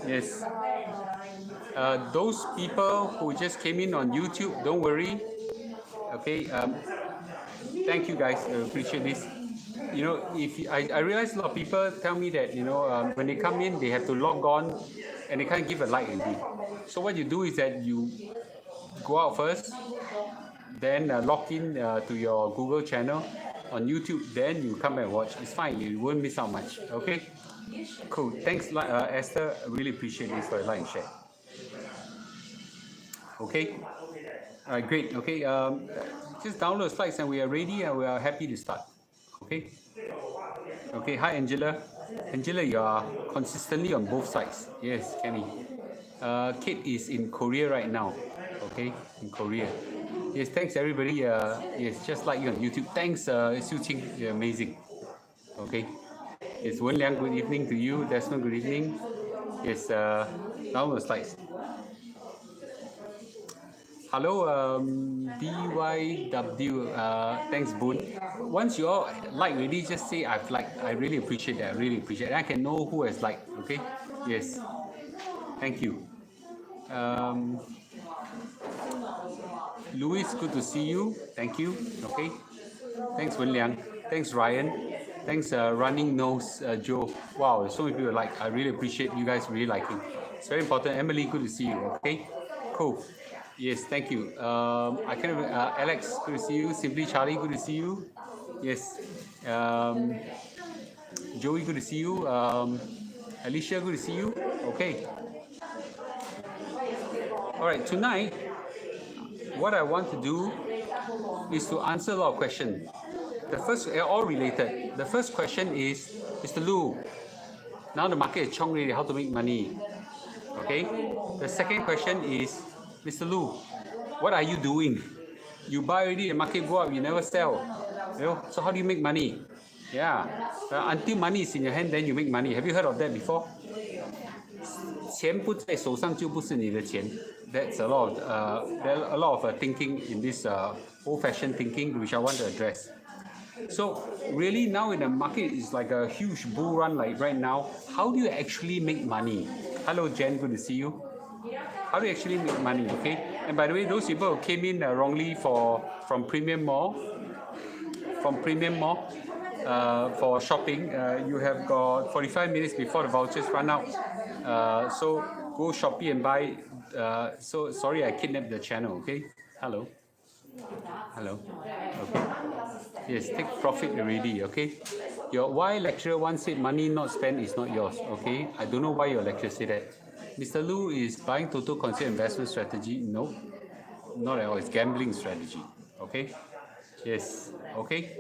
Yes. Those people who just came in on YouTube, don't worry. Okay. Thank you guys. I appreciate this. You know, if I realize a lot of people tell me that when they come in, they have to log on and they can't give a like already. So what you do is that you go out first, then log in to your Google channel on YouTube, then you come and watch. It's fine, you won't miss out much. Okay, cool. Thanks, Esther. I really appreciate this for your like and share. Okay, all right, great. Okay, just download the slides and we are ready and we are happy to start. Okay, okay. Hi, Angela. Angela, you are consistently on both sides. Yes, Kenny. Kate is in Korea right now. Okay, in Korea. Yes, thanks everybody. Yes, just like you on YouTube. Thanks, Xiu Qing. You're amazing. Okay. Yes, Wen Liang, good evening to you. Desmond, good evening. Yes, down the slides. Hello, DYW. Thanks, Boon. Once you all like, really just say I've liked. I really appreciate that. I really appreciate it. I can know who has liked. Okay. Yes. Thank you. Louis, good to see you. Thank you. Okay. Thanks, Wen Liang. Thanks, Ryan. Thanks, Running Nose Joe. Wow, so many people like. I really appreciate you guys really liking. It's very important. Emily, good to see you. Okay. Cool. Yes, thank you. I kind of Alex, good to see you. Simply Charlie, good to see you. Yes. Joey, good to see you. Alicia, good to see you. Okay. All right. Tonight, what I want to do is to answer a lot of questions. The first, all related. The first question is, Mr. Lu, now the market is chong really, how to make money? Okay. The second question is, Mr. Lu, what are you doing? You buy already, the market go up, you never sell. So how do you make money? Yeah. Until money is in your hand, then you make money. Have you heard of that before? 钱不在手上就不是你的钱. That's a lot of thinking in this old-fashioned thinking which I want to address. So really now in the market is like a huge bull run like right now. How do you actually make money? Hello Jen, good to see you. How do you actually make money? Okay. And by the way, those people who came in wrongly from Premium Mall, for shopping, you have got 45 minutes before the vouchers run out. So go Shopee and buy. So sorry, I kidnapped the channel. Okay. Hello. Hello. Okay. Yes, take profit already. Okay. Your why lecturer once said money not spent is not yours. Okay. I don't know why your lecturer said that. Mr. Lu is buying Toto considered investment strategy? No, not at all. It's gambling strategy. Okay. Yes. Okay.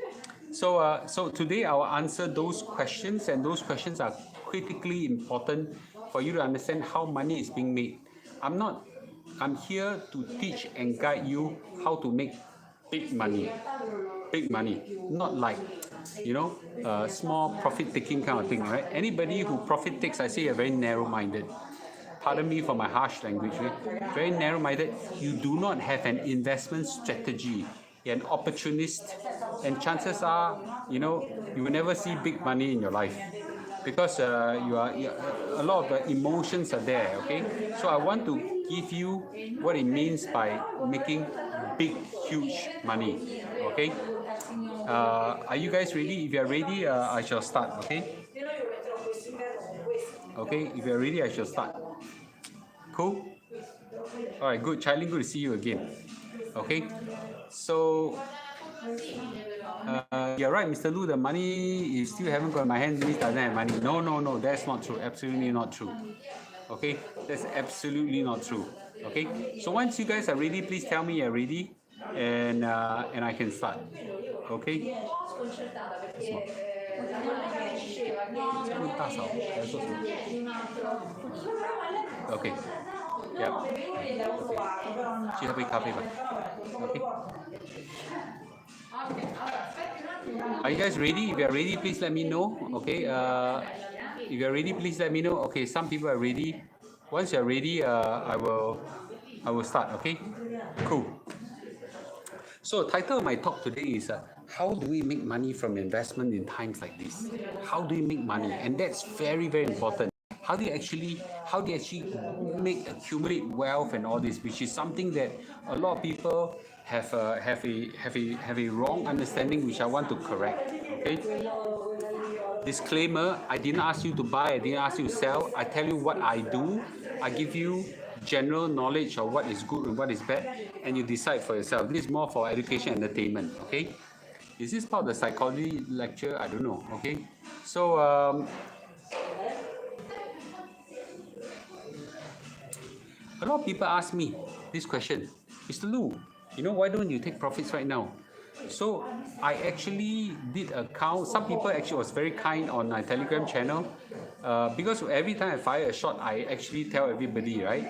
So today I will answer those questions, and those questions are critically important for you to understand how money is being made. I'm here to teach and guide you how to make big money. Big money, not like, small profit taking kind of thing, right? Anybody who profit takes, I say, are very narrow-minded. Pardon me for my harsh language, right? Very narrow-minded. You do not have an investment strategy. You're an opportunist, and chances are, you will never see big money in your life because a lot of emotions are there. Okay, so I want to give you what it means by making big, huge money. Okay, are you guys ready? If you are ready, I shall start. Okay. Okay, if you are ready, I shall start. Cool. All right, good. Charlie, good to see you again. Okay, so you're right, Mr. Lu. The money you still haven't got in my hands means doesn't have money. No, that's not true. Absolutely not true. Okay, that's absolutely not true. Okay, so once you guys are ready, please tell me you're ready, and I can start. Okay. Okay. Yeah. Okay. 去喝杯咖啡吧. Okay. Are you guys ready? If you are ready, please let me know. Okay. If you are ready, please let me know. Okay. Some people are ready. Once you are ready, I will start. Okay. Cool. So the title of my talk today is how do we make money from investment in times like this? How do we make money? And that's very, very important. how do you actually accumulate wealth and all this, which is something that a lot of people have a wrong understanding, which I want to correct. Okay. Disclaimer: I didn't ask you to buy. I didn't ask you to sell. I tell you what I do. I give you general knowledge of what is good and what is bad, and you decide for yourself. This is more for education and entertainment. Okay. Is this part of the psychology lecture? I don't know. Okay. So a lot of people ask me this question, Mr. Lu, why don't you take profits right now? So I actually did a count. Some people actually was very kind on my Telegram channel, because every time I fire a shot, I actually tell everybody, right?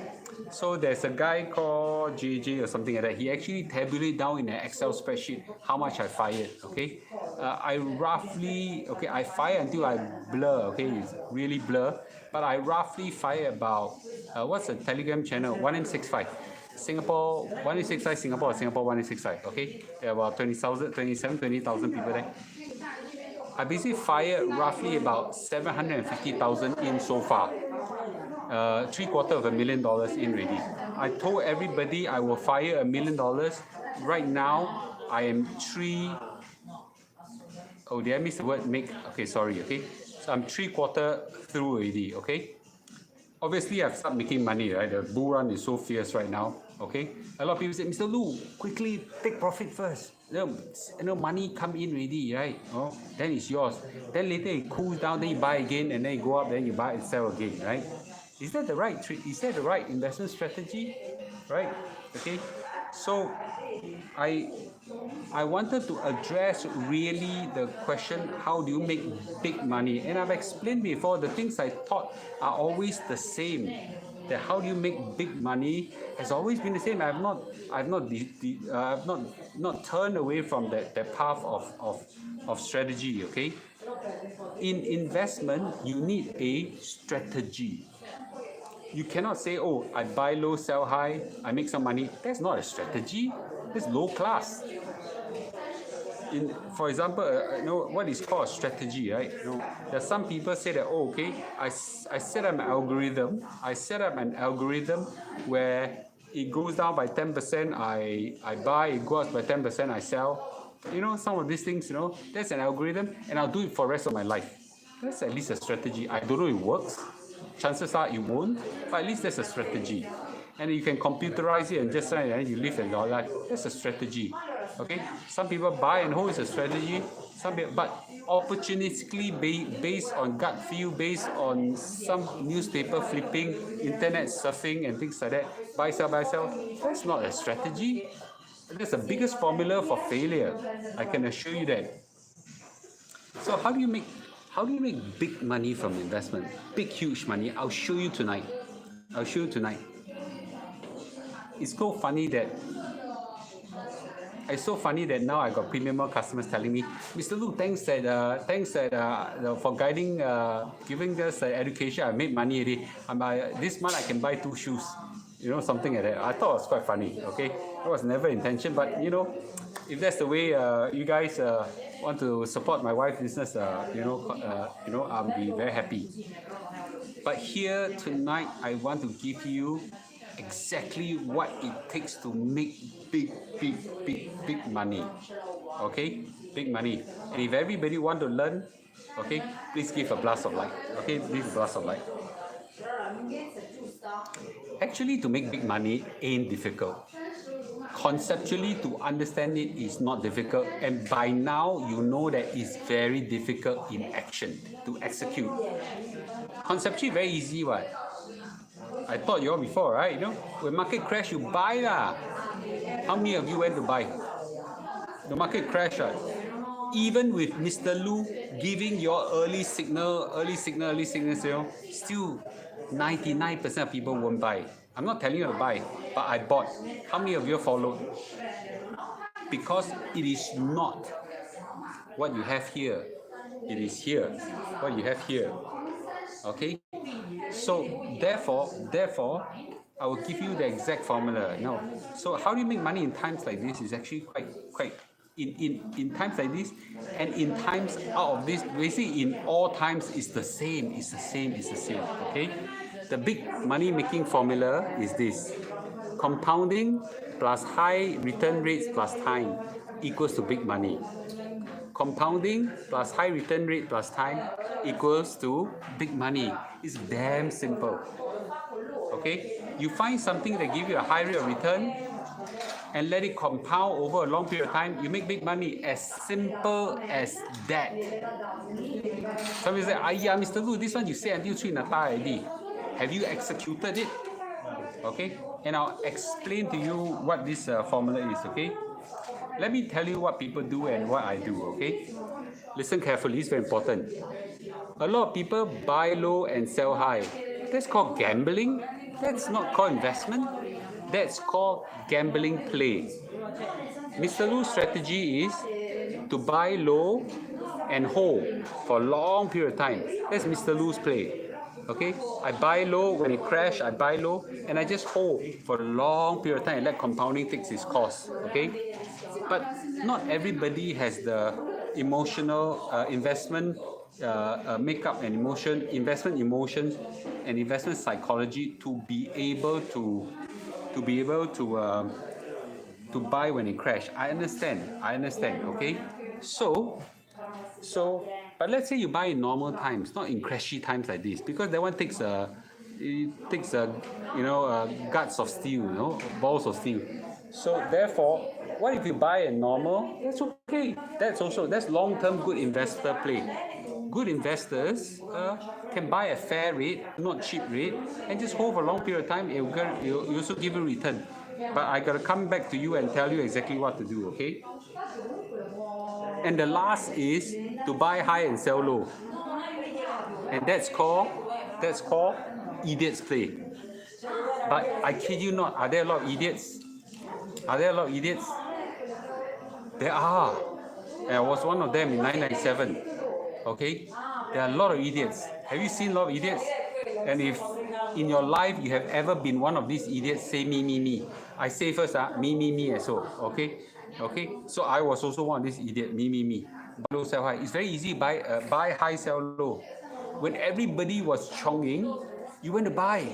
So there's a guy called JJ or something like that. He actually tabulate down in an Excel spreadsheet how much I fired. Okay, I fire until I blur. Okay, it's really blur, but I roughly fire about what's the Telegram channel? 1865. Singapore 1865, Singapore 1865. Okay, there are about 20,000 people there. I basically fired roughly about 750,000 in so far. $750,000 in already. I told everybody I will fire $1 million. Right now, I am oh, did I miss the word make? Okay, sorry. Okay, so I'm 3/4 through already. Okay. Obviously, I've started making money, right? The bull run is so fierce right now. Okay, a lot of people say, Mr. Lu, quickly take profit first. Money come in already, right? Oh, then it's yours. Then later it cools down, then you buy again, and then you go up, then you buy and sell again, right? Is that the right investment strategy, right? Okay, so I wanted to address really the question, how do you make big money? And I've explained before, the things I thought are always the same. That how do you make big money has always been the same. I've not turned away from that path of strategy. Okay, in investment you need a strategy. You cannot say, oh, I buy low, sell high, I make some money. That's not a strategy. That's low class. For example, what is called a strategy, right? There's some people say that, oh, okay, I set up an algorithm. I set up an algorithm where it goes down by 10%, I buy, it goes up by 10%, I sell. Some of these things, that's an algorithm, and I'll do it for the rest of my life. That's at least a strategy. I don't know if it works. Chances are it won't, but at least that's a strategy. And you can computerize it and just say, and you live in your life. That's a strategy. Okay? Some people buy and hold is a strategy. But opportunistically based on gut feel, based on some newspaper flipping, internet surfing and things like that, buy, sell, that's not a strategy. That's the biggest formula for failure. I can assure you that. So how do you make big money from investment? Big, huge money. I'll show you tonight. It's so funny that now I got premium customers telling me, Mr. Lu, thanks for giving us education. I made money already. This month I can buy 2 shoes. Something like that. I thought it was quite funny. Okay, that was never intention, but if that's the way you guys want to support my wife's business, I'll be very happy. But here tonight, I want to give you exactly what it takes to make big money. Okay, big money. And if everybody want to learn, okay, please give a blast of light. Okay, give a blast of light. Actually, to make big money ain't difficult. Conceptually, to understand it is not difficult, and by now you know that it's very difficult in action to execute. Conceptually very easy, what? I taught you all before, right? When market crash, you buy lah. How many of you went to buy? The market crash, right? Even with Mr. Lu giving your early signal, still 99% of people won't buy. I'm not telling you to buy, but I bought. How many of you followed? Because it is not what you have here. It is here, what you have here. Okay? So therefore, I will give you the exact formula. So how do you make money in times like this is actually quite in times like this, and in times out of this, basically in all times it's the same, okay? The big money making formula is this: compounding plus high return rates plus time equals to big money. Compounding plus high return rate plus time equals to big money. It's damn simple. Okay, you find something that gives you a high rate of return and let it compound over a long period of time, you make big money. As simple as that. Somebody say, "Ayah, Mr. Lu, this one you say until 3 nata already. Have you executed it?" Okay, and I'll explain to you what this formula is. Okay, let me tell you what people do and what I do. Okay, listen carefully, it's very important. A lot of people buy low and sell high. That's called gambling. That's not called investment. That's called gambling play. Mr. Lu's strategy is to buy low and hold for a long period of time. That's Mr. Lu's play. Okay, I buy low, when it crash, I buy low, and I just hold for a long period of time and let compounding takes its course. Okay, but not everybody has the emotional investment makeup and investment emotions and investment psychology to be able to buy when it crash. I understand. Okay, so but let's say you buy in normal times, not in crashy times like this, because that one takes guts of steel, balls of steel. So therefore, what if you buy a normal? That's okay. That's long-term good investor play. Good investors can buy a fair rate, not cheap rate, and just hold for a long period of time. It will also give a return. But I gotta come back to you and tell you exactly what to do. Okay? And the last is to buy high and sell low, and that's called idiot's play. But I kid you not, are there a lot of idiots? There are. And I was one of them in 1997. Okay, there are a lot of idiots. Have you seen a lot of idiots? And if in your life you have ever been one of these idiots, say me. I say first, me as well. Okay. So I was also one of these idiots, me. Buy low, sell high. It's very easy. Buy high, sell low. When everybody was chonging, you went to buy.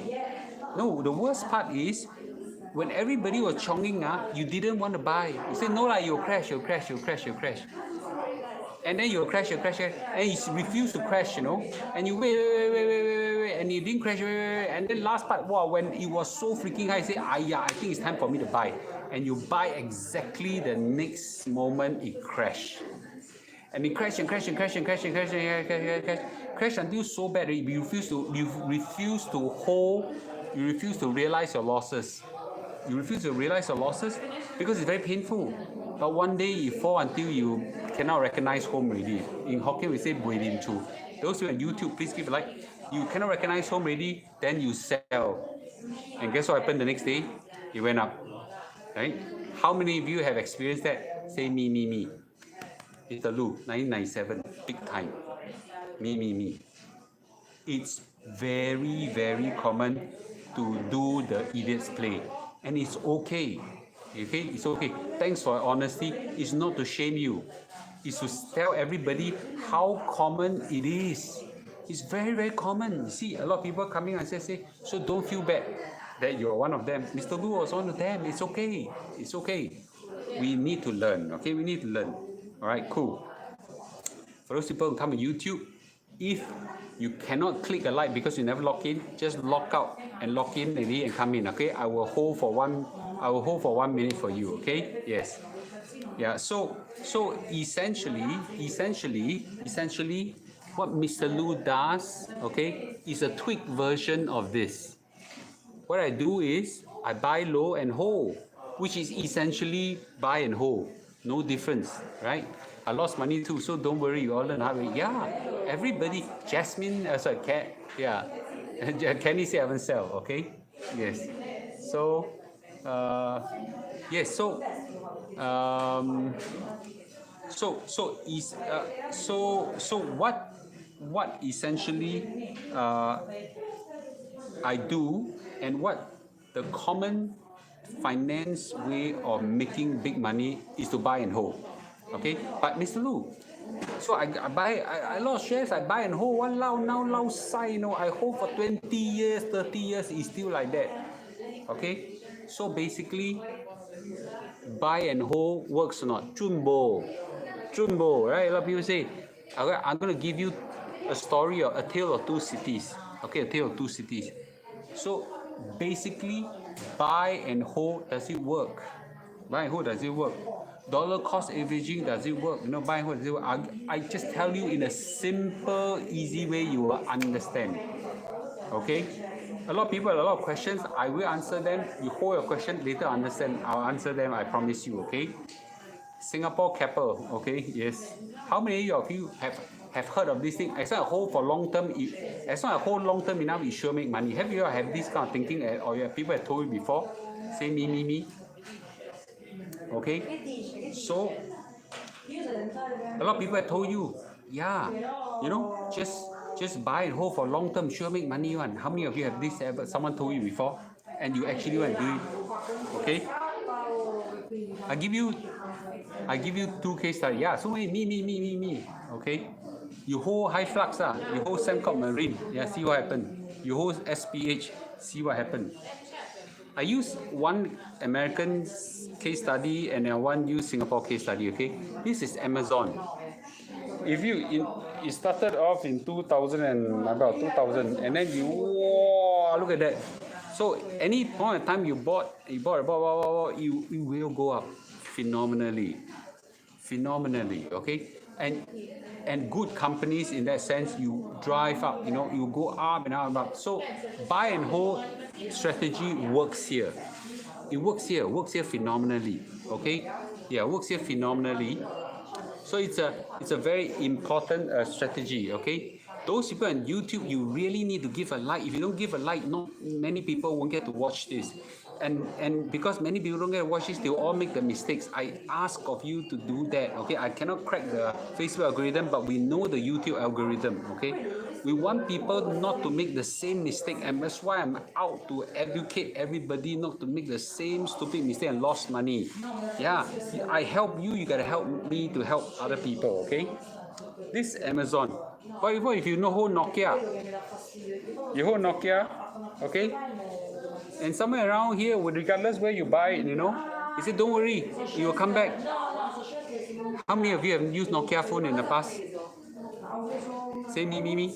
No, the worst part is when everybody was chonging, you didn't want to buy. You say no, you'll crash. And then you'll crash, and you refuse to crash, and you wait, and you didn't crash, and then last part, wow, when it was so freaking high, you say, I think it's time for me to buy, and you buy exactly the next moment it crashed. And it crashed until so bad that you refuse to hold, you refuse to realize your losses. You refuse to realize your losses because it's very painful. But one day you fall until you cannot recognize home already. In Hokkien we say "buay lim chu." Those who are on YouTube, please give a like. You cannot recognize home already, then you sell. And guess what happened the next day? It went up. Right? How many of you have experienced that? Say me. Mr. Lu, 1997, big time. Me. It's very, very common to do the idiot's play. And it's okay. Okay, it's okay. Thanks for honesty. It's not to shame you. It's to tell everybody how common it is. It's very, very common. You see, a lot of people coming and say, so don't feel bad that you're one of them. Mr. Lu was one of them. It's okay. We need to learn. Okay, we need to learn. All right, cool. For those people who come on YouTube, if you cannot click a like because you never log in, just log out and log in and come in. Okay, I will hold for 1 minute for you. Okay, yes, yeah. So essentially, what Mr. Lu does, okay, is a tweaked version of this. What I do is I buy low and hold, which is essentially buy and hold. No difference, right? I lost money too, so don't worry, you all learn how to. Yeah, everybody. Jasmine, Kenny say I haven't sell. Okay, yes. So, yes. So, what essentially I do, and what the common finance way of making big money is to buy and hold. Okay, but Mr. Lu, so I lost shares, I buy and hold one lao now lao sai, I hold for 20 years, 30 years, it's still like that. Okay, so basically, buy and hold works or not? Chunbo, right? A lot of people say, I'm going to give you a story or a tale of two cities. Okay, a tale of two cities. So basically, buy and hold, does it work? Buy and hold, does it work? Dollar cost averaging, does it work? Buy and hold, does it work? I just tell you in a simple, easy way you will understand. Okay? A lot of people have a lot of questions. I will answer them. You hold your question, later understand. I'll answer them, I promise you, okay? Singapore Keppel, okay? Yes. How many of you have heard of this thing? As long as I hold for long term, as long as I hold long term enough, it sure make money. Have you ever have this kind of thinking, or people have told you before? Say me. Okay? So, a lot of people have told you, yeah, just buy and hold for long term, sure make money one. How many of you have this ever? Someone told you before, and you actually went and do it? Okay? I give you two case studies. Yeah, so me. Okay, you hold HyFlux, you hold Sembcorp Marine. Yeah, see what happened. You hold SPH, see what happened. I use one American case study and one use Singapore case study. Okay, this is Amazon. If you started off in 2000 and about 2000, and then wow, look at that. So any point of time you bought, you will go up phenomenally, okay? And good companies in that sense, you drive up, you go up and up and up. So buy and hold strategy works here. It works here phenomenally, okay? Yeah, works here phenomenally. So it's a very important strategy, okay? Those people on YouTube, you really need to give a like. If you don't give a like, not many people won't get to watch this. And because many people don't get to watch this, they will all make the mistakes. I ask of you to do that, okay? I cannot crack the Facebook algorithm, but we know the YouTube algorithm, okay? We want people not to make the same mistake, and that's why I'm out to educate everybody not to make the same stupid mistake and lost money. Yeah, I help you, you gotta help me to help other people, okay? This Amazon. What if you know hold Nokia? You hold Nokia, okay? And somewhere around here, regardless where you buy it, he said, don't worry, it will come back. How many of you have used Nokia phone in the past? Say me.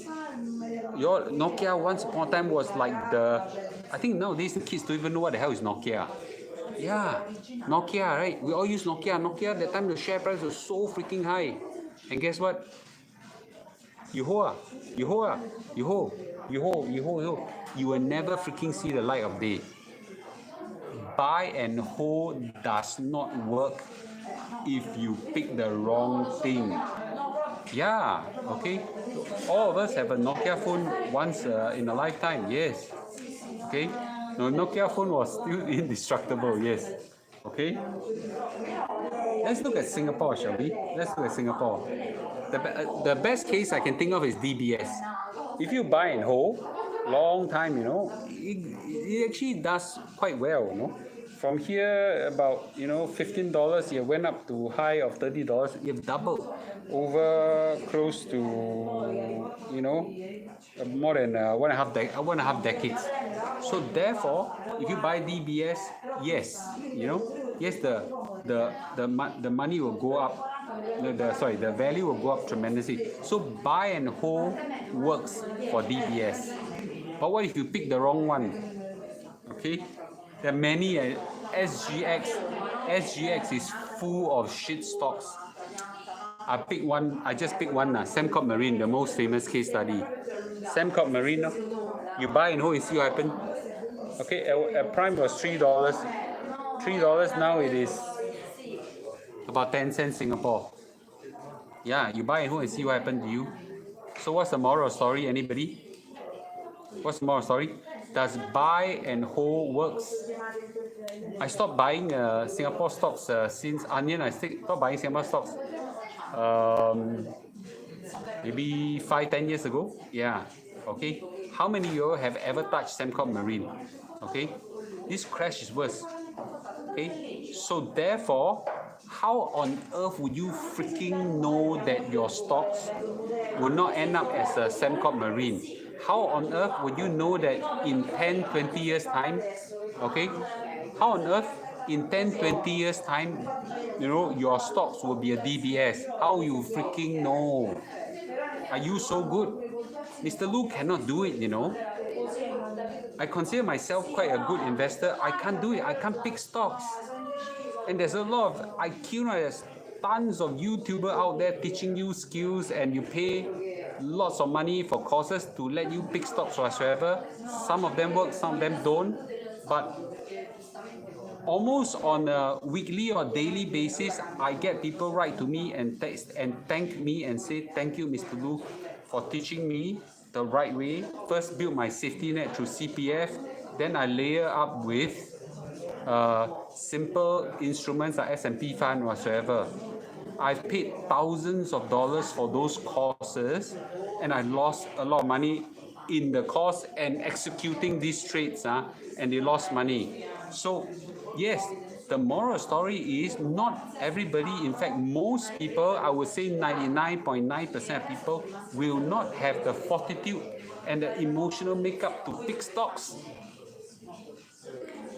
Your Nokia once upon a time was like I think nowadays the kids don't even know what the hell is Nokia. Yeah, Nokia, right? We all use Nokia. Nokia, that time the share price was so freaking high. And guess what? You hold. You will never freaking see the light of day. Buy and hold does not work if you pick the wrong thing. Yeah, okay. All of us have a Nokia phone once in a lifetime, yes. Okay. No, Nokia phone was still indestructible, yes. Okay. Let's look at Singapore, shall we? Let's look at Singapore. The best case I can think of is DBS. If you buy and hold, long time, it actually does quite well, From here, about $15, it went up to high of $30. You've doubled over close to more than one and a half decades. So therefore, if you buy DBS, yes, yes, the money will go up. The value will go up tremendously. So buy and hold works for DBS. But what if you pick the wrong one? Okay, there are many. SGX is full of shit stocks. I just picked one. Sembcorp Marine, the most famous case study. Sembcorp Marine, you buy and hold and see what happens. Okay, at prime was $3. $3 now it is about 10 cents Singapore. Yeah, you buy and hold and see what happened to you. So what's the moral story? Anybody? What's the moral story? Does buy and hold works? I stopped buying Singapore stocks since Onion. I stopped buying Singapore stocks maybe 5-10 years ago. Yeah. Okay. How many of you have ever touched Sembcorp Marine? Okay. This crash is worse. Okay. So therefore, how on earth would you freaking know that your stocks will not end up as a Sembcorp Marine? How on earth would you know that in 10, 20 years time, okay? How on earth in 10, 20 years time, your stocks will be a DBS? How you freaking know? Are you so good? Mr. Lu cannot do it, I consider myself quite a good investor. I can't do it. I can't pick stocks. And there's a lot of IQ, there's tons of YouTubers out there teaching you skills, and you pay lots of money for courses to let you pick stocks whatsoever. Some of them work, some of them don't. But almost on a weekly or daily basis, I get people write to me and text and thank me and say, thank you, Mr. Lu, for teaching me the right way. First, build my safety net through CPF. Then I layer up with simple instruments like S&P fund whatsoever. I've paid thousands of dollars for those courses, and I lost a lot of money in the course and executing these trades, and they lost money. So yes, the moral story is not everybody, in fact most people, I would say 99.9% of people will not have the fortitude and the emotional makeup to pick stocks.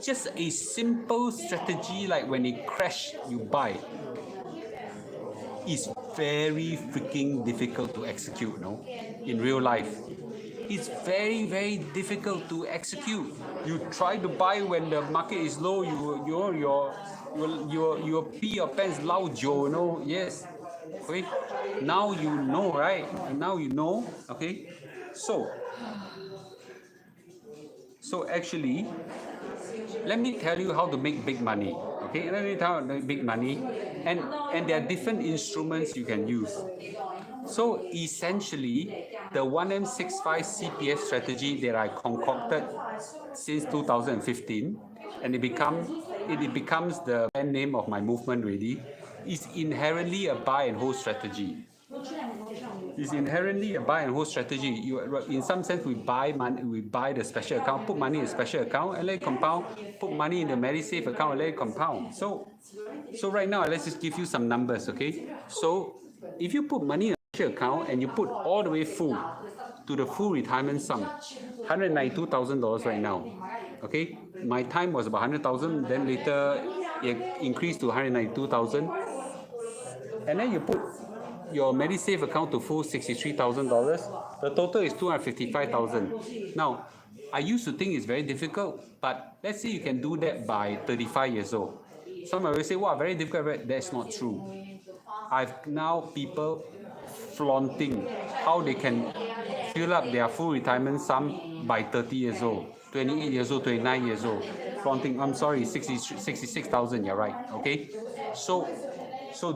Just a simple strategy like when it crashes, you buy, is very freaking difficult to execute, in real life. It's very, very difficult to execute. You try to buy when the market is low, you pee your pants lao jiu, yes. Okay, now you know, right? Now you know, okay? So actually, let me tell you how to make big money. Okay, let me tell you how to make big money, and there are different instruments you can use. So essentially, the 1M65 CPF strategy that I concocted since 2015, and it becomes the brand name of my movement really, is inherently a buy and hold strategy. It's inherently a buy and hold strategy. In some sense, we buy money, we buy the special account, put money in a special account, and let it compound. Put money in the MediSave account, and let it compound. So right now, let's just give you some numbers, okay? So if you put money in a special account and you put all the way full to the full retirement sum, $192,000 right now. Okay, my time was about 100,000. Then later it increased to 192,000, and then you put your MediSave account to full $63,000, the total is $255,000. Now, I used to think it's very difficult, but let's say you can do that by 35 years old. Some will say, wow, very difficult. That's not true. I've now people flaunting how they can fill up their full retirement sum by 30 years old, 28 years old, 29 years old. Flaunting, I'm sorry, 66,000, you're right, okay? So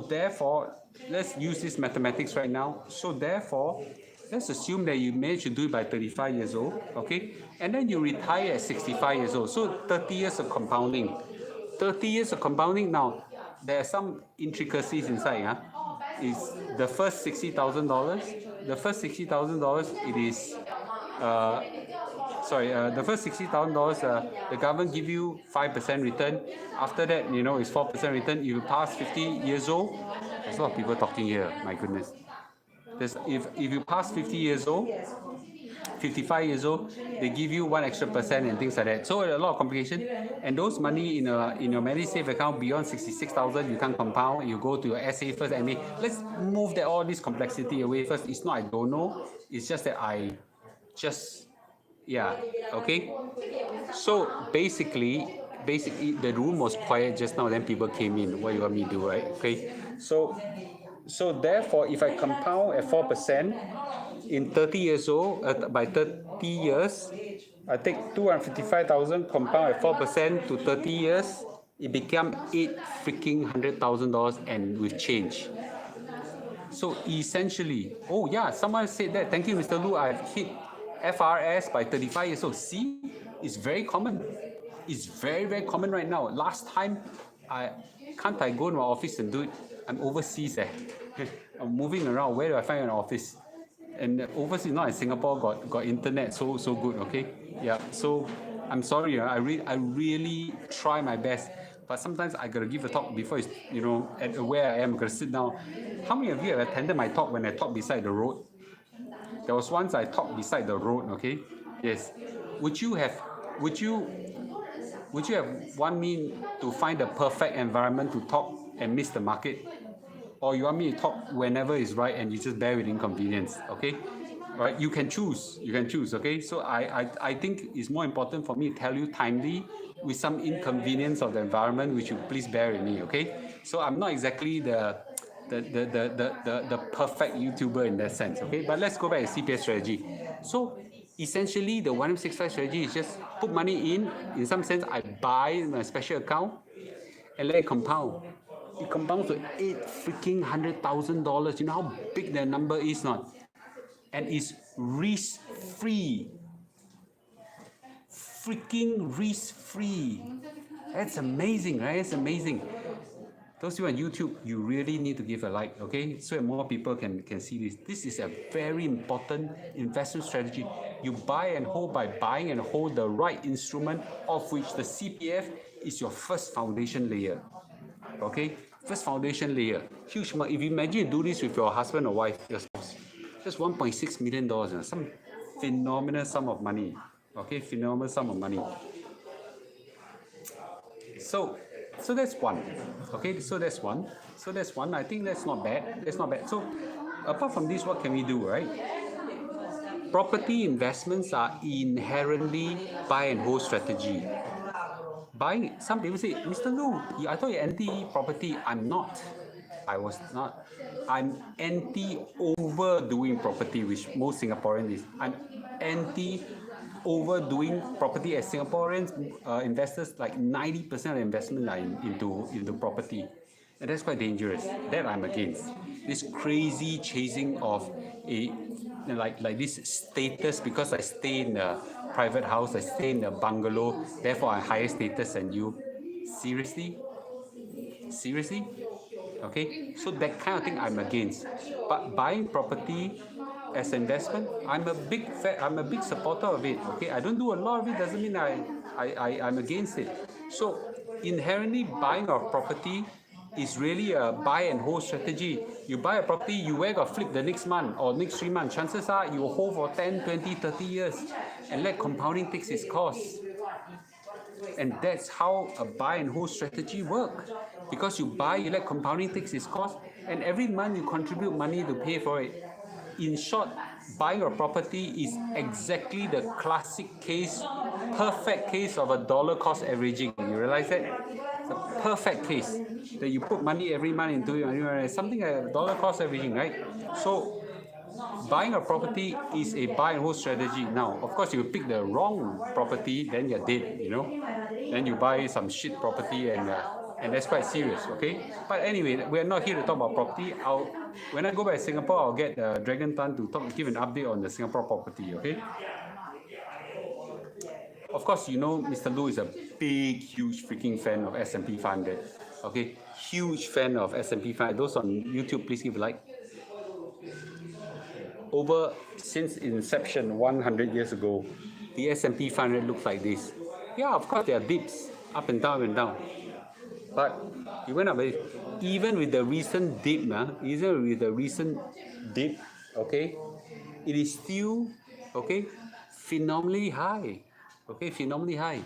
therefore, let's use this mathematics right now. So therefore, let's assume that you manage to do it by 35 years old, okay? And then you retire at 65 years old. So 30 years of compounding. 30 years of compounding. Now, there are some intricacies inside. Is the first $60,000. The first $60,000, it is, the first $60,000, the government give you 5% return. After that, it's 4% return. If you pass 50 years old, there's a lot of people talking here, my goodness. If you pass 50 years old, 55 years old, they give you 1 extra percent and things like that. So a lot of complication. And those money in your MediSave account beyond 66,000, you can't compound. You go to your SA first, MA. Let's move all this complexity away first. It's not I don't know. It's just that okay. So basically the room was quiet just now. Then people came in. What you want me to do, right? Okay. So therefore, if I compound at 4% in 30 years old, by 30 years, I take 255,000, compound at 4% to 30 years, it became $100,000 and with change. So essentially, oh yeah, someone said that. Thank you, Mr. Lu. I've hit FRS by 35 years old. See, it's very common. It's very, very common right now. Last time, can't I go to my office and do it? I'm overseas. I'm moving around. Where do I find an office? And overseas, not in Singapore, got internet so good. Okay, yeah. So I'm sorry. I really try my best. but sometimes I gotta give a talk before it's, at where I am, I'm gonna sit down. How many of you have attended my talk when I talk beside the road? There was once I talked beside the road, okay? Yes. Would you have want me to find the perfect environment to talk and miss the market? Or you want me to talk whenever is right and you just bear with inconvenience, okay? Right? You can choose, okay? So I think it's more important for me to tell you timely with some inconvenience of the environment, which you please bear with me, okay? So I'm not exactly the perfect YouTuber in that sense, okay? But let's go back to CPF strategy. So essentially, the 1M65 strategy is just put money in some sense, I buy my special account and let it compound. It compounds to $800,000. You know how big that number is, not? And it's risk-free. Freaking risk-free. That's amazing, right? It's amazing. Those of you on YouTube, you really need to give a like, okay? So that more people can see this. This is a very important investment strategy. You buy and hold by buying and hold the right instrument, of which the CPF is your first foundation layer. Okay? First foundation layer. Huge amount. If you imagine you do this with your husband or wife, your spouse, just $1.6 million, some phenomenal sum of money. Okay? Phenomenal sum of money. So that's one. Okay, so that's one. I think that's not bad. So apart from this, what can we do, right? Property investments are inherently buy and hold strategy. Buying, some people say, Mr. Lu, I thought you're anti-property. I'm not. I was not. I'm anti-overdoing property, which most Singaporeans is. I'm anti-overdoing property as Singaporeans investors, like 90% of investment are into property. And that's quite dangerous. That I'm against. This crazy chasing of like this status, because I stay in a private house, I stay in a bungalow, therefore I'm higher status than you. Seriously? Okay, so that kind of thing I'm against. But buying property as investment, I'm a big supporter of it. Okay, I don't do a lot of it, doesn't mean I'm against it. So inherently buying a property is really a buy and hold strategy. You buy a property, you where got flip the next month or next 3 months, chances are you will hold for 10, 20, 30 years and let compounding take its course. And that's how a buy and hold strategy works. Because you buy, you let compounding take its course, and every month you contribute money to pay for it. In short, buying a property is exactly the classic case, perfect case of a dollar cost averaging. You realize that? It's a perfect case that you put money every month into it, something like a dollar cost averaging, right? So buying a property is a buy and hold strategy. Now, of course, you pick the wrong property, then you're dead, Then you buy some shit property and that's quite serious, okay? But anyway, we're not here to talk about property. When I go back to Singapore, I'll get Dragon Tan to give an update on the Singapore property, okay? Of course, Mr. Lu is a big, huge freaking fan of S&P 500, okay? Huge fan of S&P 500. Those on YouTube, please give a like. Since inception 100 years ago, the S&P 500 looks like this. Yeah, of course there are dips, up and down. But it went up, even with the recent dip, okay, it is still, okay, phenomenally high. Okay, phenomenally high.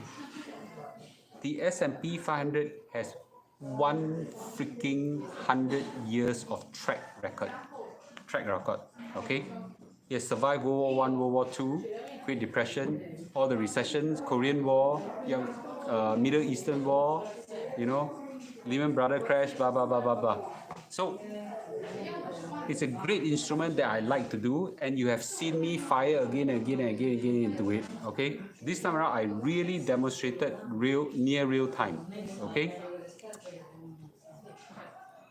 The S&P 500 has 100 years of track record, okay? It has survived World War I, World War II, Great Depression, all the recessions, Korean War, Middle Eastern War, Lehman Brothers crash, blah, blah, blah, blah, blah. So it's a great instrument that I like to do, and you have seen me fire again and again into it, okay? This time around, I really demonstrated near real time, okay?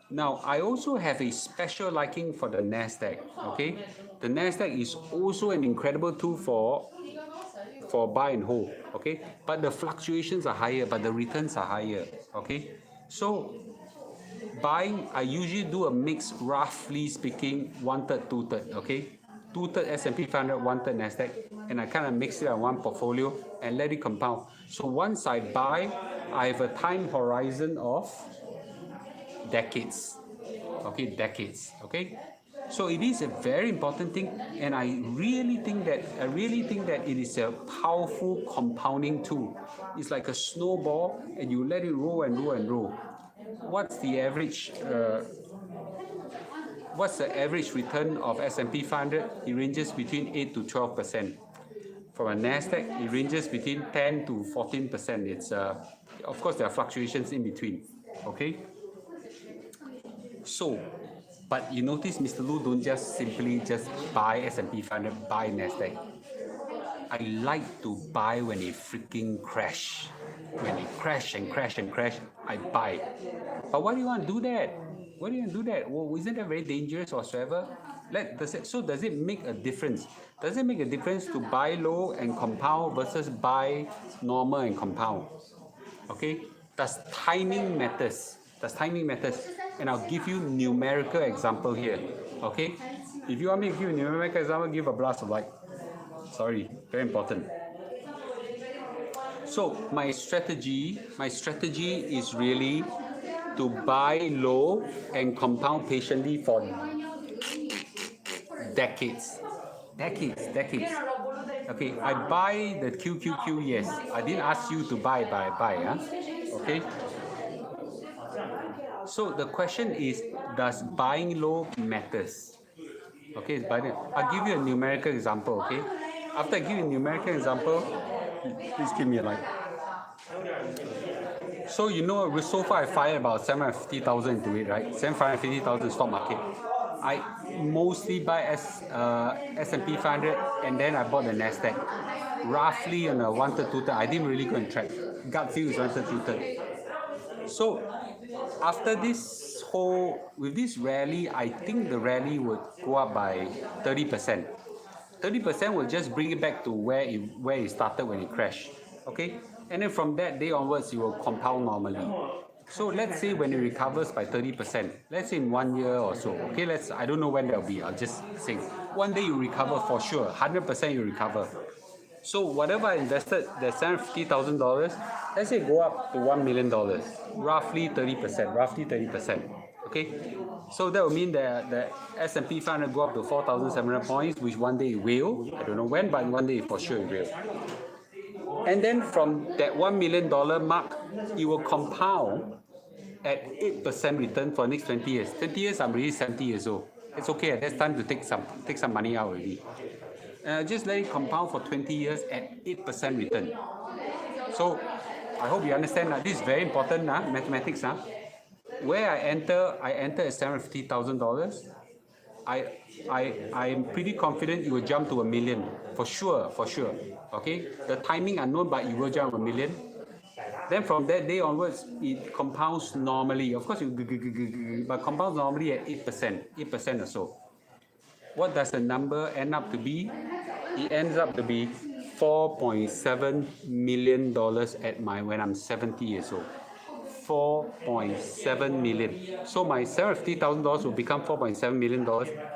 Now, I also have a special liking for the NASDAQ, okay? The NASDAQ is also an incredible tool for buy and hold, okay? But the fluctuations are higher, but the returns are higher, okay? So, buying, I usually do a mix, roughly speaking, 1/3, 2/3, okay? 2/3 S&P 500, 1/3 NASDAQ, and I kind of mix it on one portfolio and let it compound. So once I buy, I have a time horizon of decades. Okay, decades. Okay, so it is a very important thing, and I really think that it is a powerful compounding tool. It's like a snowball, and you let it roll and roll and roll. What's the average? What's the average return of S&P 500? It ranges between 8 to 12%. From a Nasdaq, it ranges between 10 to 14%. It's of course there are fluctuations in between. Okay. So, but you notice Mr. Lu don't just simply buy S&P 500, buy Nasdaq. I like to buy when it freaking crash. When it crash and crash and crash, I buy. But why do you want to do that? Why do you want to do that? Well, isn't that very dangerous whatsoever? Does it make a difference? Does it make a difference to buy low and compound versus buy normal and compound? Okay? Does timing matters? Does timing matters? And I'll give you numerical example here. Okay? If you want me to give a numerical example, give a blast of light. Sorry, very important. So my strategy is really to buy low and compound patiently for decades. Okay, I buy the QQQ, yes. I didn't ask you to buy, huh? Okay. So the question is, does buying low matters? Okay, I'll give you a numerical example, okay? After I give you a numerical example, please give me a light. So you know, so far I fired about 750,000 into it, right? 750,000 stock market. I mostly buy S&P 500, and then I bought the Nasdaq. Roughly on a 1/3, 2/3. I didn't really go and track. Gut feel is 1/3, 2/3. So after with this rally, I think the rally would go up by 30%. 30% will just bring it back to where it started when it crashed. Okay? And then from that day onwards, you will compound normally. So let's say when it recovers by 30%, let's say in 1 year or so, okay, I don't know when that'll be, I'll just say, one day you recover for sure, 100% you recover. So whatever I invested, the $750,000, let's say go up to $1 million, roughly 30%, okay? So that will mean that the S&P 500 go up to 4,700 points, which one day it will, I don't know when, but one day for sure it will. And then from that $1 million mark, it will compound at 8% return for the next 20 years. 20 years, I'm already 70 years old. It's okay, that's time to take some money out already. Just let it compound for 20 years at 8% return. So I hope you understand that this is very important, mathematics. Where I enter at $750,000. I'm pretty confident it will jump to $1 million for sure. Okay, the timing unknown, but it will jump $1 million. Then from that day onwards, it compounds normally. Of course, but compounds normally at 8% or so. What does the number end up to be? It ends up to be $4.7 million when I'm 70 years old. 4.7 million. So my $750,000 will become $4.7 million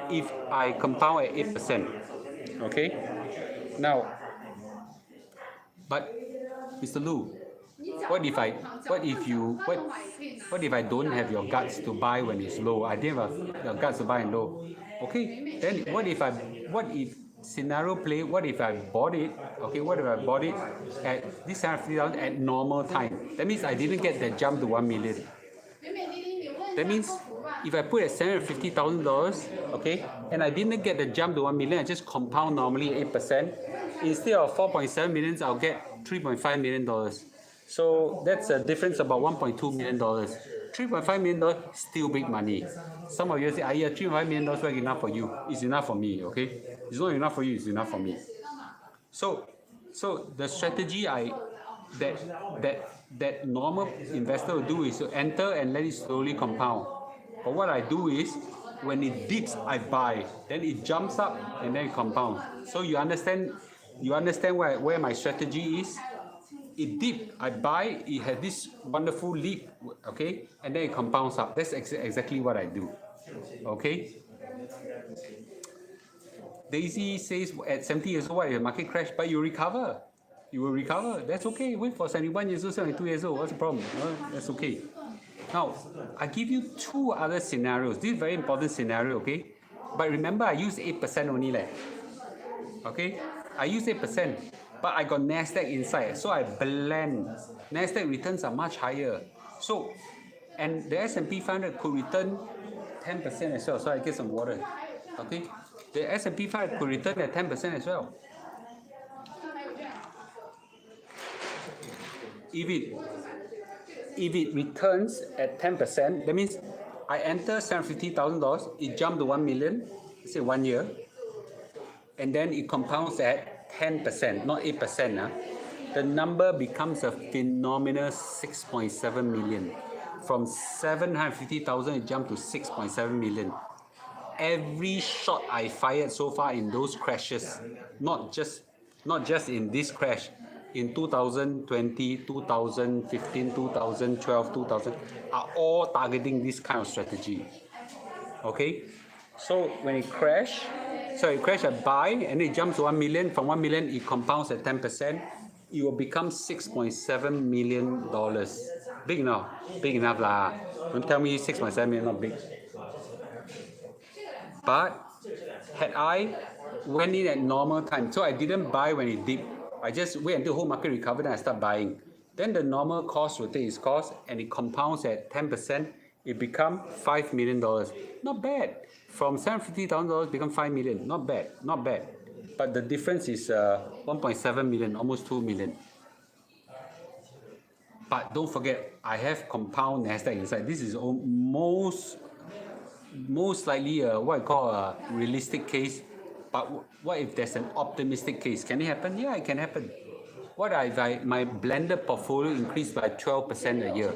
if I compound at 8%. Okay? Now, but Mr. Lu, what if I don't have your guts to buy when it's low? I didn't have your guts to buy in low. Okay, then what if scenario play, what if I bought it, okay, what if I bought it at this $750,000 at normal time? That means I didn't get that jump to $1 million. That means if I put at $750,000, okay, and I didn't get the jump to $1 million, I just compound normally 8%. Instead of 4.7 million, I'll get $3.5 million. So that's a difference about $1.2 million. $3.5 million, still big money. Some of you say, yeah, $3.5 million is enough for you. It's enough for me, okay? It's not enough for you, it's enough for me. So the strategy that normal investor will do is to enter and let it slowly compound. But what I do is, when it dips, I buy. Then it jumps up and then it compounds. So you understand where my strategy is? It dipped, I buy, it had this wonderful leap, okay, and then it compounds up. That's exactly what I do, okay. Daisy says at 70 years old, the market crash, but you recover. You will recover. That's okay. Wait for 71 years old, 72 years old. What's the problem? That's okay. Now, I give you two other scenarios. This is a very important scenario, okay? But remember, I use 8% only, okay? I use 8%, but I got NASDAQ inside, so I blend. NASDAQ returns are much higher. So, and the S&P 500 could return 10% as well. So I get some water, okay? The S&P 500 could return at 10% as well. If it returns at 10%, that means I enter $750,000, it jumped to 1 million, say 1 year, and then it compounds at 10%, not 8%. The number becomes a phenomenal 6.7 million. From 750,000, it jumped to 6.7 million. Every shot I fired so far in those crashes, not just in this crash, in 2020, 2015, 2012, 2000, are all targeting this kind of strategy. Okay, so when it crashed, I buy, and it jumps to 1 million. From 1 million, it compounds at 10%. It will become $6.7 million. Big enough? Big enough lah. Don't tell me 6.7 million not big. But had I went in at normal time, so I didn't buy when it dipped. I just wait until the whole market recovered and I start buying. Then the normal cost will take its course and it compounds at 10%. It becomes $5 million. Not bad. From $750,000 become 5 million. Not bad. Not bad. But the difference is 1.7 million, almost 2 million. But don't forget, I have compound NASDAQ inside. This is most likely what I call a realistic case. But what if there's an optimistic case? Can it happen? Yeah, it can happen. What if my blended portfolio increased by 12% a year?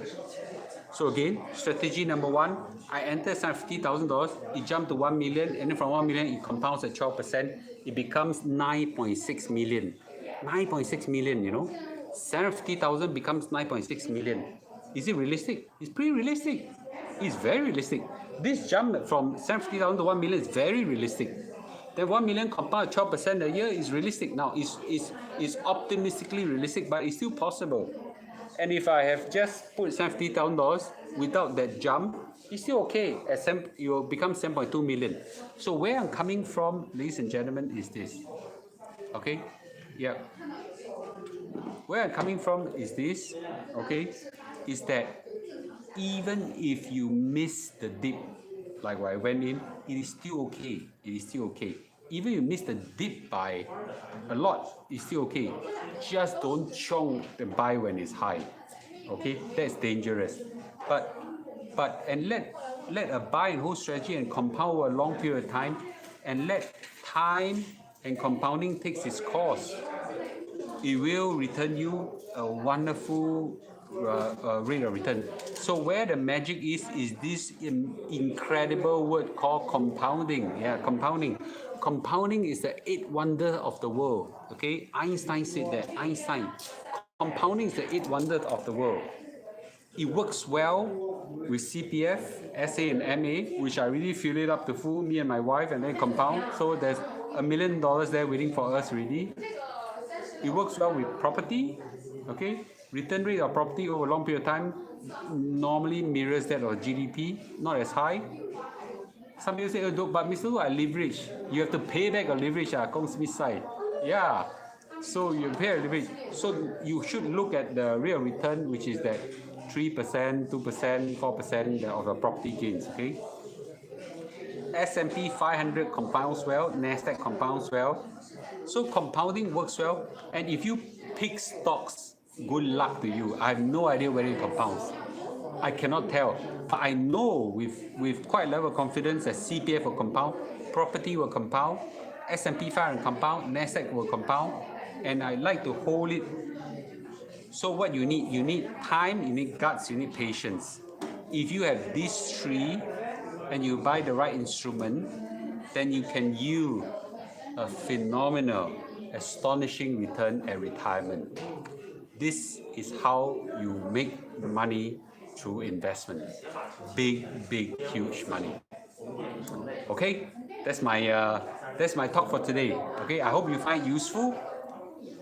So again, strategy number one, I enter $50,000, it jumped to 1 million, and then from 1 million, it compounds at 12%, it becomes 9.6 million. 9.6 million, you know? 750,000 becomes 9.6 million. Is it realistic? It's pretty realistic. It's very realistic. This jump from 750,000 to 1 million is very realistic. Then 1 million compound 12% a year is realistic. Now, it's optimistically realistic, but it's still possible. And if I have just put $70,000 without that jump, it's still okay. It will become 7.2 million. So where I'm coming from, ladies and gentlemen, is this. Okay? Yeah. Where I'm coming from is this. Okay? Is that even if you miss the dip, like where I went in, it is still okay. It is still okay. Even if you miss the dip by a lot, it's still okay. Just don't chong the buy when it's high. Okay, that's dangerous. And let a buy and hold strategy and compound over a long period of time, and let time and compounding takes its course. It will return you a wonderful rate of return. So where the magic is this incredible word called compounding. Yeah, compounding. Compounding is the eighth wonder of the world. Okay, Einstein said that. Einstein. Compounding is the eighth wonder of the world. It works well with CPF, SA, and MA, which I really fill it up to full, me and my wife, and then compound. So there's $1 million there waiting for us already. It works well with property. Okay, return rate of property over a long period of time normally mirrors that of GDP, not as high. Some people say, oh, but Mr. Lu, I leverage. You have to pay back your leverage, Kong Smith side. Yeah, so you pay your leverage. So you should look at the real return, which is that 3%, 2%, 4% of the property gains, okay? S&P 500 compounds well, NASDAQ compounds well. So compounding works well. And if you pick stocks, good luck to you. I have no idea whether it compounds. I cannot tell. But I know with quite a level of confidence that CPF will compound, property will compound, S&P 500 compound, NASDAQ will compound, and I like to hold it. So what you need time, you need guts, you need patience. If you have these three and you buy the right instrument, then you can yield a phenomenal, astonishing return at retirement. This is how you make money through investment. Big, huge money. Okay, that's my talk for today. Okay, I hope you find it useful.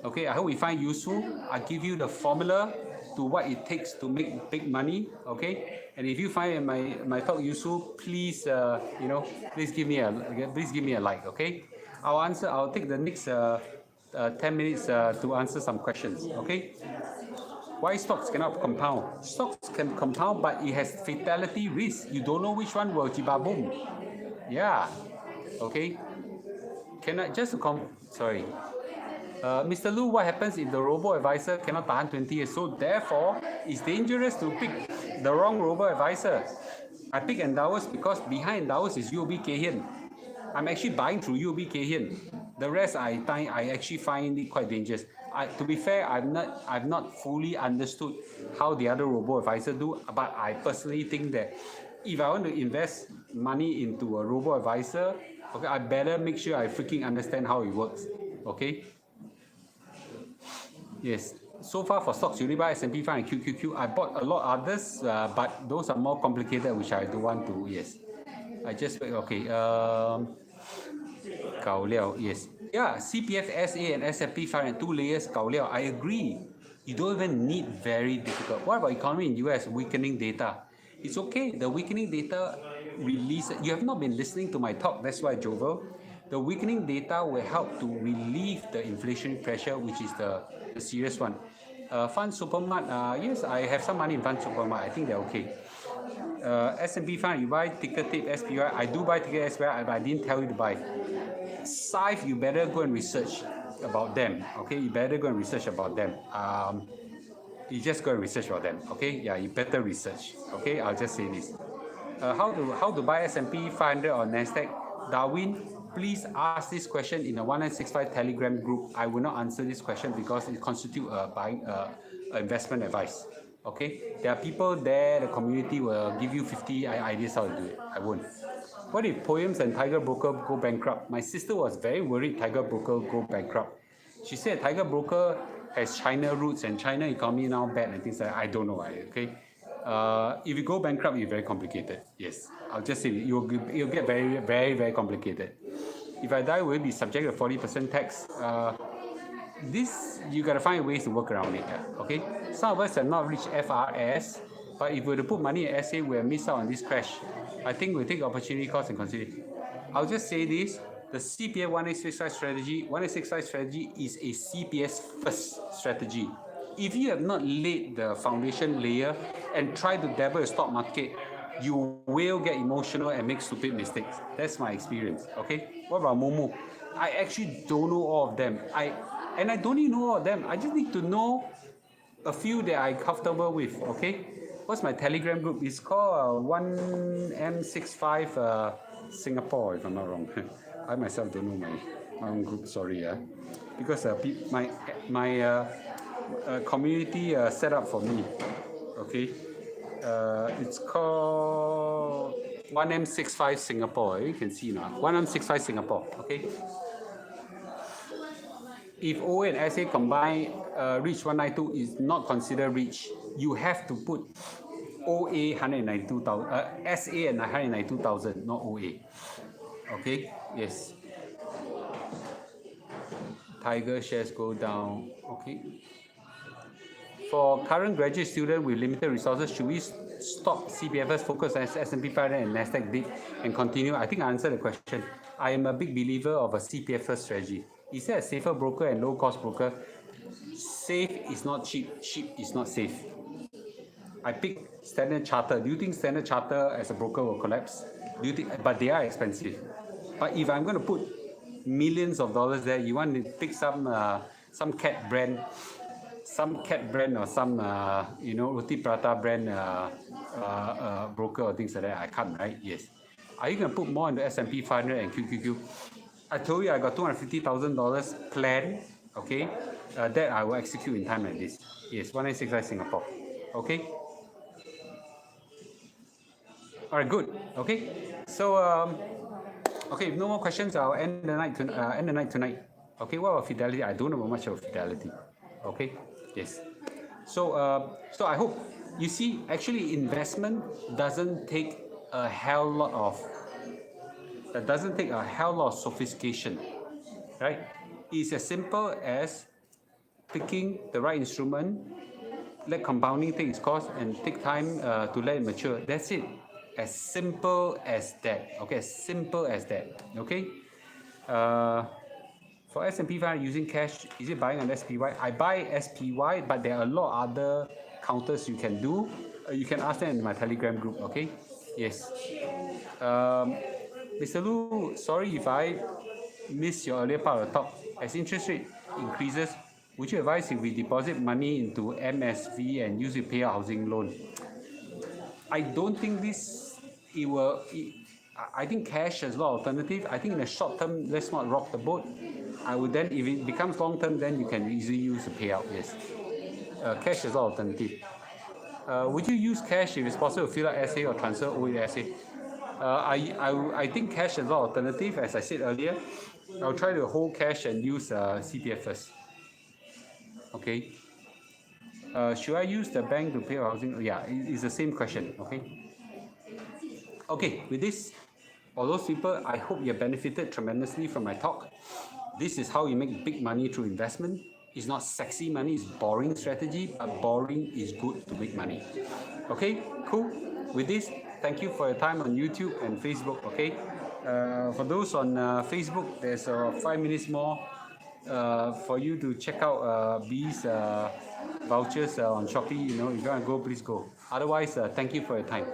Okay, I hope you find useful. I give you the formula to what it takes to make big money. Okay, and if you find my talk useful, please please give me a like. Okay, I'll take the next 10 minutes to answer some questions. Okay, why stocks cannot compound? Stocks can compound, but it has fatality risk. You don't know which one will jibaboom. Yeah. Okay. Can I just sorry. Mr. Lu, what happens if the robo-advisor cannot tahan 20 years? So therefore, it's dangerous to pick the wrong robo-advisor. I pick Endowus because behind Endowus is UOB Kay Hian. I'm actually buying through UOB Kay Hian. The rest I actually find it quite dangerous. To be fair, I've not fully understood how the other robo-advisor do, but I personally think that if I want to invest money into a robo-advisor, okay, I better make sure I freaking understand how it works. Okay. Yes. So far for stocks, you only buy S&P 500 and QQQ. I bought a lot others, but those are more complicated, which I don't want to. Yes. I just okay. Gao Liao, yes. Yeah, CPF SA and S&P 500 2 layers. Gao Liao, I agree. You don't even need very difficult. What about economy in US? Weakening data. It's okay. The weakening data release. You have not been listening to my talk. That's why, Jovel. The weakening data will help to relieve the inflationary pressure, which is the serious one. Fund Supermart, yes, I have some money in Fund Supermart. I think they're okay. S&P 500, you buy ticker tape SPY. I do buy ticker SPY, but I didn't tell you to buy. SIFE, you better go and research about them. Okay, you better go and research about them. You just go and research about them. Okay, yeah, you better research. Okay, I'll just say this. How to buy S&P 500 or Nasdaq? Darwin, please ask this question in the 1965 Telegram group. I will not answer this question because it constitutes buying investment advice. Okay, there are people there. The community will give you 50 ideas how to do it. I won't. What if Poems and Tiger Broker go bankrupt? My sister was very worried Tiger Broker go bankrupt. She said Tiger Broker has China roots and China economy now bad and things like that. I don't know. Okay. If you go bankrupt, it's very complicated. Yes, I'll just say you'll get very, very, very complicated. If I die, will it be subject to 40% tax? This you gotta find ways to work around it. Okay. Some of us have not reached FRS, but if we were to put money in SA, we'll miss out on this crash. I think we'll take opportunity cost and consider it. I'll just say this. The CPF 1865 strategy, 1865 strategy is a CPS first strategy. If you have not laid the foundation layer and try to dabble the stock market, you will get emotional and make stupid mistakes. That's my experience. Okay. What about Momo? I actually don't know all of them. I don't need to know all of them. I just need to know a few that I'm comfortable with. Okay. What's my Telegram group? It's called 1M65 Singapore, if I'm not wrong. I myself don't know my own group. Sorry, because my community set up for me. Okay, it's called 1M65 Singapore. You can see now 1M65 Singapore. Okay. If OA and SA combine reach 192 is not considered reach, you have to put OA 192,000, SA and 192,000, not OA. Okay, yes. Tiger shares go down. Okay. For current graduate student with limited resources, should we stop CPFs, focus on S&P 500 and Nasdaq dip and continue? I think I answered the question. I am a big believer of a CPF first strategy. Is there a safer broker and low cost broker? Safe is not cheap, cheap is not safe. I pick Standard Chartered. Do you think Standard Chartered as a broker will collapse? Do you think? But they are expensive. But if I'm going to put millions of dollars there, you want to pick some cat brand, or some roti prata brand broker or things like that. I can't, right? Yes. Are you going to put more into S&P 500 and QQQ? I told you I got $250,000 plan. Okay, that I will execute in time like this. Yes, 1865 Singapore. Okay. All right, good. Okay, so okay, if no more questions, I'll end the night tonight. Okay, what about Fidelity? I don't know much about Fidelity. Okay, yes. So I hope you see. Actually, investment doesn't take a hell lot of sophistication, right? It's as simple as picking the right instrument, let compounding take its course, and take time to let it mature. That's it. As simple as that. Okay, as simple as that. Okay. For S&P 500 using cash, is it buying on SPY? I buy SPY, but there are a lot of other counters you can do. You can ask them in my Telegram group. Okay. Yes. Mr. Lu, sorry if I missed your earlier part of the talk. As interest rate increases, would you advise if we deposit money into MSV and use it to pay our housing loan? I don't think this, it will, I think cash is a lot of alternative. I think in the short term, let's not rock the boat. I would then, if it becomes long term, then you can easily use the payout, yes. Cash is a lot of alternative. Would you use cash if it's possible to fill out essay or transfer OA essay? I think cash is an alternative, as I said earlier. I'll try to hold cash and use CPF first. Okay. Should I use the bank to pay housing? Yeah, it's the same question. Okay. Okay, with this, all those people, I hope you have benefited tremendously from my talk. This is how you make big money through investment. It's not sexy money, it's boring strategy, but boring is good to make money. Okay, cool. With this, thank you for your time on YouTube and Facebook. Okay, for those on Facebook, there's 5 minutes more for you to check out these vouchers on Shopee. You know, if you want to go, please go. Otherwise, thank you for your time.